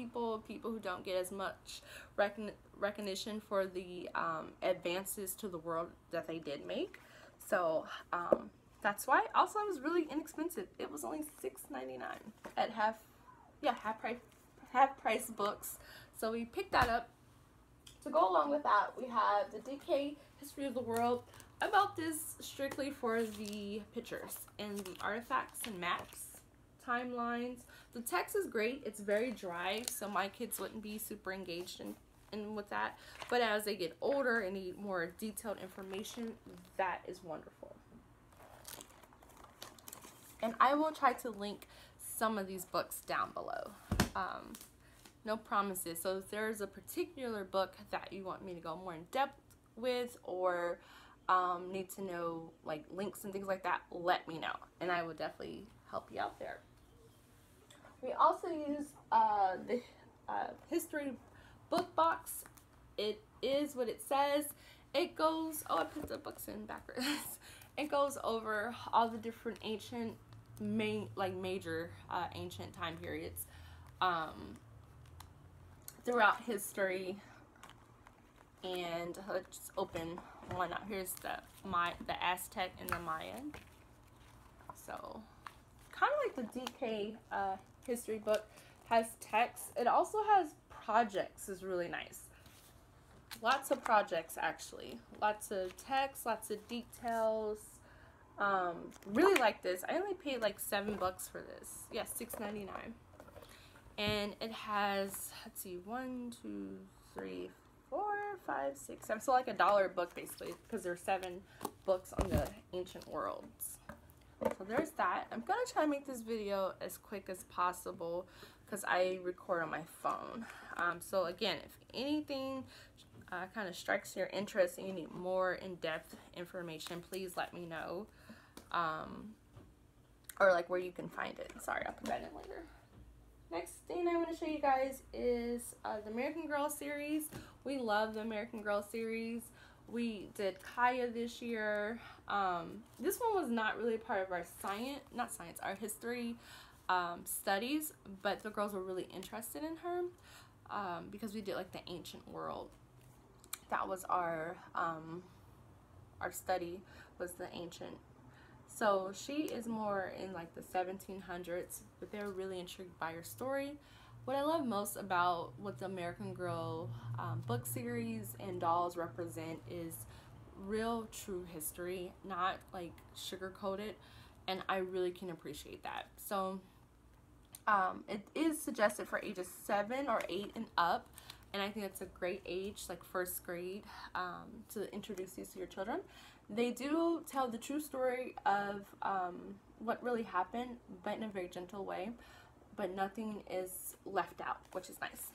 people who don't get as much recognition for the advances to the world that they did make. So that's why. Also, it was really inexpensive. It was only $6.99 at half price books. So we picked that up. To go along with that, we have the Decay History of the World. I bought this strictly for the pictures and the artifacts and maps, timelines. The text is great. It's very dry, so my kids wouldn't be super engaged in with that. But as they get older and need more detailed information, that is wonderful. And I will try to link some of these books down below. No promises. So if there's a particular book that you want me to go more in depth with, or need to know like links and things like that, let me know, and I will definitely help you out there. We also use the history book box. It is what it says. It goes, oh, I put the books in backwards. It goes over all the different ancient major ancient time periods throughout history. And let's just open one up. Here's the Aztec and the Mayan. So kind of like the Decay history book has text. It also has projects. Is really nice. Lots of projects, actually. Lots of text, lots of details. Really like this. I only paid like $7 for this. Yeah, $6.99. And it has, let's see, 1, 2, 3, 4, 5, 6, 7. So like $1 book basically, because there's 7 books on the ancient worlds. So there's that. I'm gonna try to make this video as quick as possible because I record on my phone. So again, if anything kind of strikes your interest and you need more in-depth information, please let me know. Or like where you can find it. Sorry, I'll put that in later. Next thing I want to show you guys is the American Girl series. We love the American Girl series. We did Kaya this year. This one was not really part of our our history studies, but the girls were really interested in her because we did like the ancient world. That was our study, was the ancient. So she is more in like the 1700s, but they're really intrigued by her story. What I love most about what the American Girl book series and dolls represent is real, true history, not like sugar-coated, and I really can appreciate that. So it is suggested for ages 7 or 8 and up, and I think that's a great age, like first grade, to introduce these to your children. They do tell the true story of what really happened, but in a very gentle way, but nothing is left out, which is nice.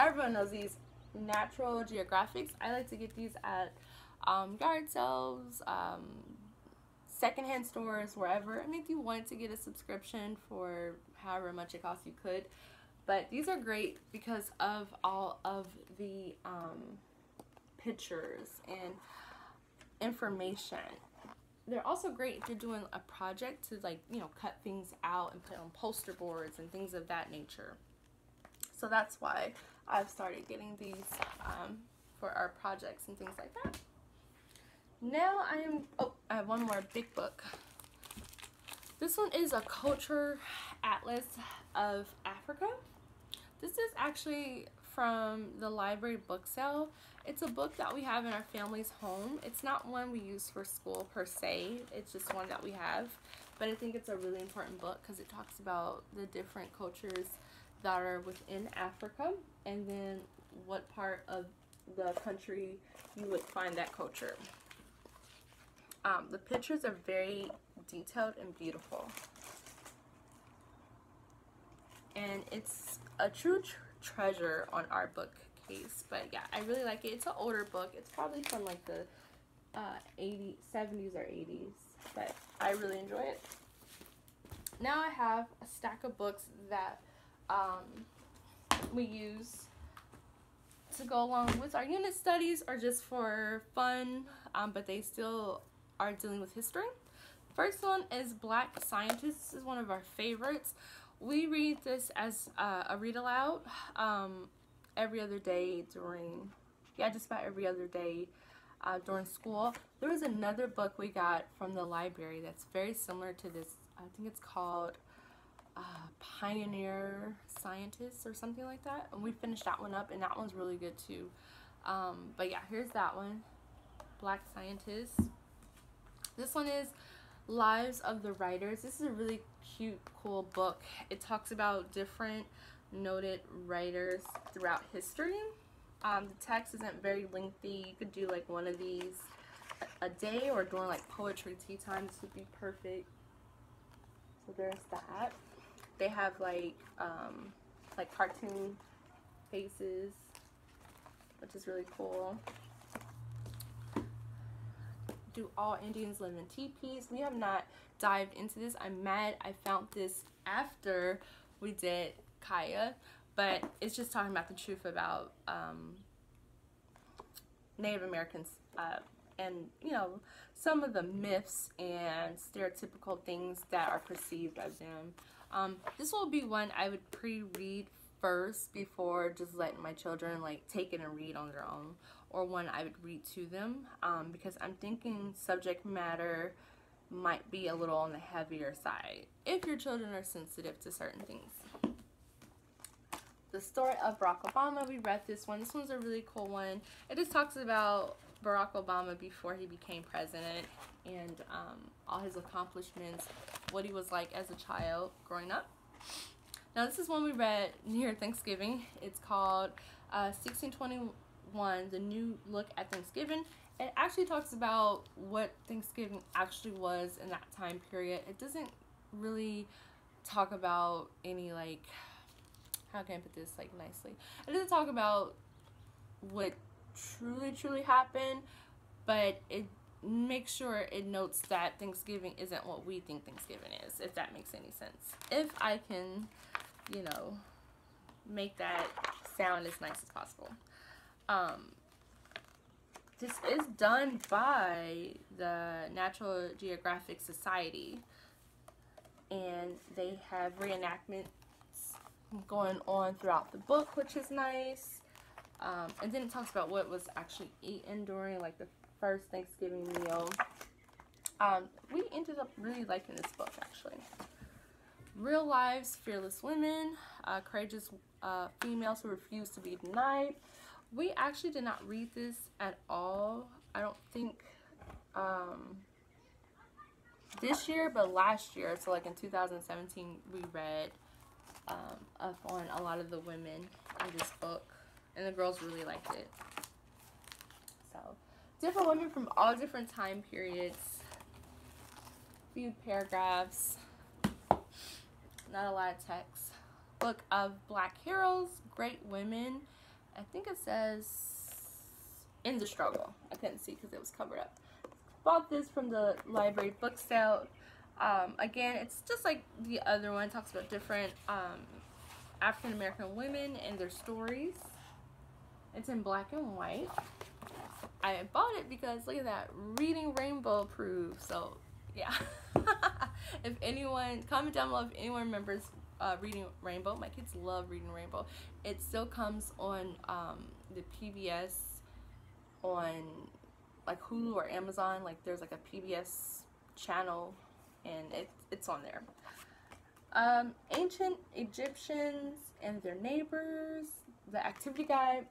Everyone knows these Natural Geographics. I like to get these at yard sales, secondhand stores, wherever. I mean, if you wanted to get a subscription for however much it costs, you could. But these are great because of all of the pictures and information. They're also great if you're doing a project to, like, you know, cut things out and put on poster boards and things of that nature. So that's why I've started getting these for our projects and things like that. Now I have one more big book. This one is a culture atlas of Africa. This is actually from the library book sale. It's a book that we have in our family's home. It's not one we use for school per se. It's just one that we have. But I think it's a really important book because it talks about the different cultures that are within Africa and then what part of the country you would find that culture. The pictures are very detailed and beautiful. And it's a true treasure on our bookcase. But yeah, I really like it. It's an older book. It's probably from like the 70s or 80s. But I really enjoy it. Now I have a stack of books that we use to go along with our unit studies or just for fun, but they still are dealing with history. First one is Black Scientists. This is one of our favorites. we read this as a read aloud every other day during, just about every other day during school. There was another book we got from the library that's very similar to this. I think it's called Pioneer Scientists or something like that. And we finished that one up, and that one's really good too. But yeah, here's that one, Black Scientists. This one is Lives of the Writers. This is a really cute, cool book. It talks about different noted writers throughout history. The text isn't very lengthy. You could do like one of these a day, or during like poetry tea time. This would be perfect. So there's that. They have like cartoon faces, which is really cool. Do all Indians live in teepees? We have not dived into this. I'm mad I found this after we did Kaya, but it's just talking about the truth about Native Americans and, you know, some of the myths and stereotypical things that are perceived of them. This will be one I would pre-read first before just letting my children like take it and read on their own, or one I would read to them, because I'm thinking subject matter might be a little on the heavier side if your children are sensitive to certain things. The Story of Barack Obama, we read this one. This one's a really cool one. It just talks about Barack Obama before he became president, and all his accomplishments, what he was like as a child growing up. Now this is one we read near Thanksgiving. It's called 1621, The New Look at Thanksgiving. It actually talks about what Thanksgiving actually was in that time period. It doesn't really talk about any, like, how can I put this like nicely? It doesn't talk about what truly happened, but it makes sure it notes that Thanksgiving isn't what we think Thanksgiving is, if that makes any sense. If I can, you know, make that sound as nice as possible. This is done by the National Geographic Society, and they have reenactments going on throughout the book, which is nice. And then it talks about what was actually eaten during like the first Thanksgiving meal. We ended up really liking this book, actually. Real Lives, Fearless Women, Courageous Females Who Refuse to Be Denied. We actually did not read this at all. I don't think this year, but last year. So like in 2017, we read up on a lot of the women in this book, and the girls really liked it. So different women from all different time periods, few paragraphs, not a lot of text. Book of Black Heroes, Great Women. I think it says In the Struggle. I couldn't see because it was covered up. Bought this from the library book sale. Again, it's just like the other one. It talks about different African American women and their stories. It's in black and white. I bought it because look at that, Reading Rainbow approved. So yeah. If anyone, comment down below if anyone remembers Reading Rainbow. My kids love Reading Rainbow. It still comes on the PBS on like Hulu or Amazon. Like there's like a PBS channel, and it's on there. Ancient Egyptians and Their Neighbors, the activity guide.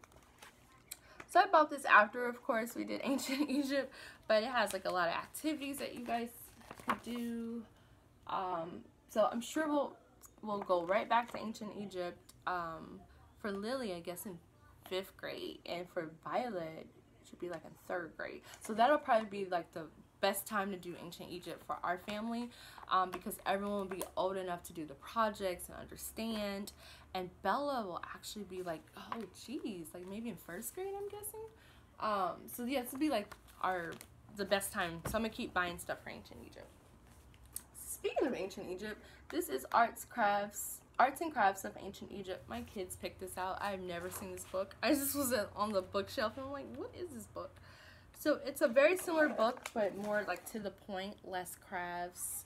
So I bought this after, of course, we did Ancient Egypt, but it has like a lot of activities that you guys could do. So I'm sure we'll go right back to Ancient Egypt for Lily, I guess, in 5th grade, and for Violet, it should be like in 3rd grade. So that'll probably be like the best time to do Ancient Egypt for our family, because everyone will be old enough to do the projects and understand, and Bella will actually be like, oh geez, like maybe in 1st grade, I'm guessing. So yeah, this will be like the best time. So I'm gonna keep buying stuff for Ancient Egypt. Speaking of Ancient Egypt, this is Arts and Crafts of Ancient Egypt. My kids picked this out. I've never seen this book. I just was on the bookshelf and I'm like, what is this book? So it's a very similar book, but more like to the point, less crafts.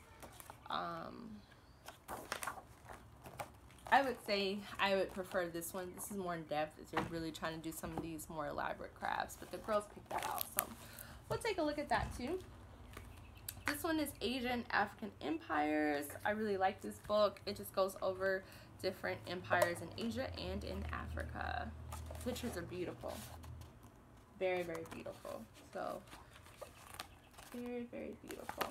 I would say I would prefer this one. This is more in depth if you're really trying to do some of these more elaborate crafts, but the girls picked that out, so we'll take a look at that too. This one is Asian African Empires. I really like this book. It just goes over different empires in Asia and in Africa. Pictures are beautiful. Very, very beautiful. So, very, very beautiful.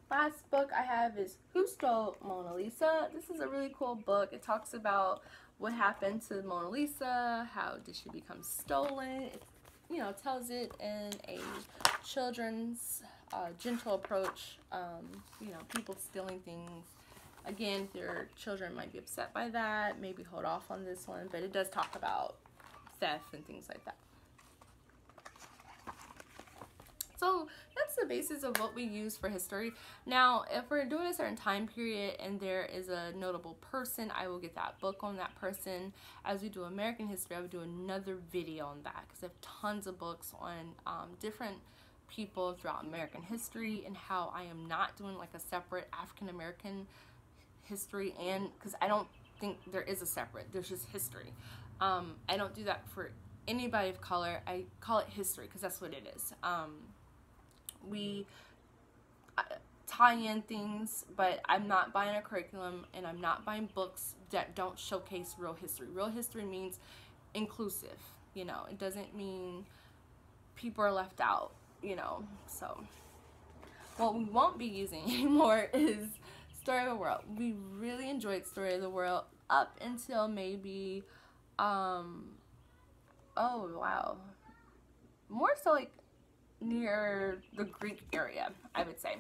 Last book I have is Who Stole Mona Lisa? This is a really cool book. It talks about what happened to Mona Lisa, how did she become stolen. It, you know, tells it in a children's gentle approach. You know, people stealing things. Again, your children might be upset by that. Maybe hold off on this one, but it does talk about theft and things like that. So that's the basis of what we use for history. Now, if we're doing a certain time period and there is a notable person, I will get that book on that person. As we do American history, I would do another video on that because I have tons of books on different people throughout American history and how I am not doing like a separate African American history, and because I don't think there is a separate, there's just history. I don't do that for anybody of color. I call it history because that's what it is. We tie in things, but I'm not buying a curriculum and I'm not buying books that don't showcase real history. Real history means inclusive, you know, it doesn't mean people are left out, you know. So what we won't be using anymore is Story of the World. We really enjoyed Story of the World up until maybe oh wow, more so like near the Greek area, I would say.